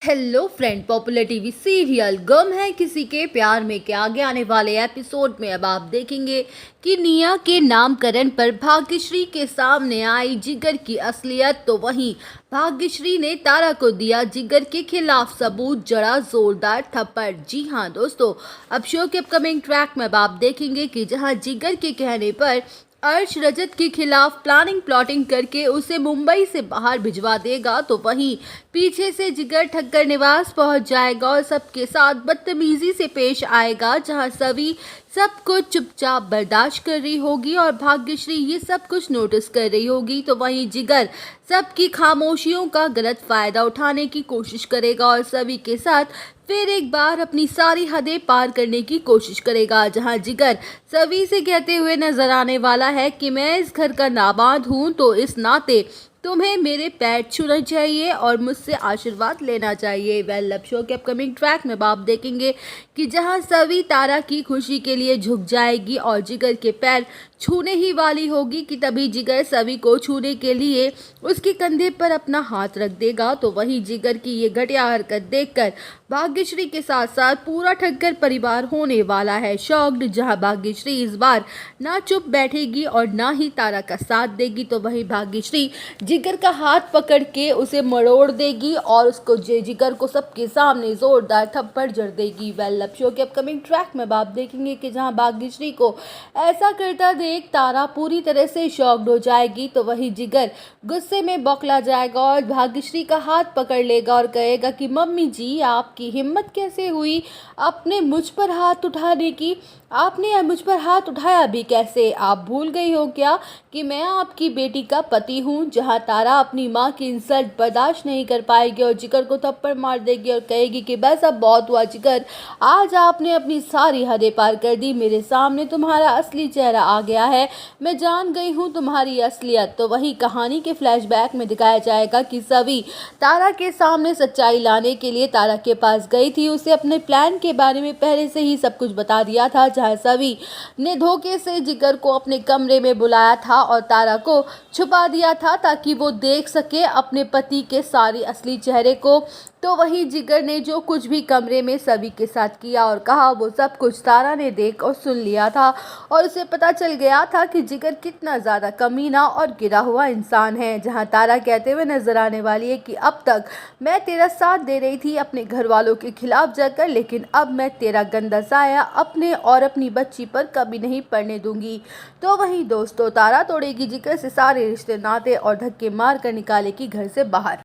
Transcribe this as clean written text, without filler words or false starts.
Hello friend, popular TV serial Ghum Hai Kisi के प्यार में के आगे आने वाले एपिसोड में अब आप देखेंगे कि निया के नामकरण पर भाग्यश्री के सामने आई जिगर की असलियत। तो वहीं भाग्यश्री ने तारा को दिया जिगर के खिलाफ सबूत, जड़ा जोरदार थप्पड़। जी हाँ दोस्तों, अब शो के अपकमिंग ट्रैक में अब आप देखेंगे कि जहां जिगर के कहने पर अर्श रजत के खिलाफ प्लाटिंग करके उसे मुंबई से बाहर भिजवा देगा, तो वहीं पीछे से जिगर ठक्कर निवास पहुंच जाएगा और सबके साथ बदतमीजी से पेश आएगा। जहां सभी सब कुछ चुपचाप बर्दाश्त कर रही होगी और भाग्यश्री ये सब कुछ नोटिस कर रही होगी, तो वहीं जिगर सबकी खामोशियों का गलत फायदा उठाने की कोशिश करेगा और सभी के साथ फिर एक बार अपनी सारी हदें पार करने की कोशिश करेगा। जहां जिगर सभी से कहते हुए नजर आने वाला है कि मैं इस घर का नाबाद हूं, तो इस नाते तुम्हें मेरे पैर छूना चाहिए और मुझसे आशीर्वाद लेना चाहिए। वेल, लब शो के अपकमिंग ट्रैक में आप देखेंगे कि जहां सभी तारा की खुशी के लिए झुक जाएगी और जिगर के पैर छूने ही वाली होगी कि तभी जिगर सभी को छूने के लिए उसके कंधे पर अपना हाथ रख देगा। तो वहीं जिगर की ये घटिया हरकत देखकर भाग्यश्री के साथ साथ पूरा ठक्कर परिवार होने वाला है शॉक्ड। जहां भाग्यश्री इस बार ना चुप बैठेगी और ना ही तारा का साथ देगी, तो वहीं भाग्यश्री जिगर का हाथ पकड़ के उसे मरोड़ देगी और उसको जिगर को सबके सामने जोरदार थप्पड़ जड़ देगी। वेल, लब शो के अपकमिंग ट्रैक में आप देखेंगे कि जहां भाग्यश्री को ऐसा करता देख तारा पूरी तरह से शॉक्ड हो जाएगी, तो वहीं जिगर गुस्से में बौखला जाएगा और भाग्यश्री का हाथ पकड़ लेगा और कहेगा कि मम्मी जी, आपकी हिम्मत कैसे हुई आपने मुझ पर हाथ उठाने की, आपने मुझ पर हाथ उठाया भी कैसे? आप भूल गई हो क्या कि मैं आपकी बेटी का पति हूँ? जहाँ तारा अपनी माँ की इंसल्ट बर्दाश्त नहीं कर पाएगी और जिगर को थप्पड़ मार देगी और कहेगी कि बस अब बहुत हुआ जिगर, आज आपने अपनी सारी हदें पार कर दी, मेरे सामने तुम्हारा असली चेहरा आ गया है, मैं जान गई हूँ तुम्हारी असलियत। तो वही कहानी के फ्लैशबैक में दिखाया जाएगा कि सभी तारा के सामने सच्चाई लाने के लिए तारा के पास गई थी, उसे अपने प्लान के बारे में पहले से ही सब कुछ बता दिया था। जहां सभी ने धोखे से जिगर को अपने कमरे में बुलाया था और तारा को छुपा दिया था ताकि वो देख सके अपने पति के सारे असली चेहरे को। तो वही जिगर ने जो कुछ भी कमरे में सभी के साथ किया और कहा, वो सब कुछ तारा ने देख और सुन लिया था और उसे पता चल गया था कि जिगर कितना ज़्यादा कमीना और गिरा हुआ इंसान है। जहां तारा कहते हुए नजर आने वाली है कि अब तक मैं तेरा साथ दे रही थी अपने घर वालों के खिलाफ जाकर, लेकिन अब मैं तेरा गंदा साया अपने और अपनी बच्ची पर कभी नहीं पड़ने दूंगी। तो वहीं दोस्तों, तारा तोड़ेगी जिगर से सारे रिश्ते नाते और धक्के मार कर निकालेगी घर से बाहर।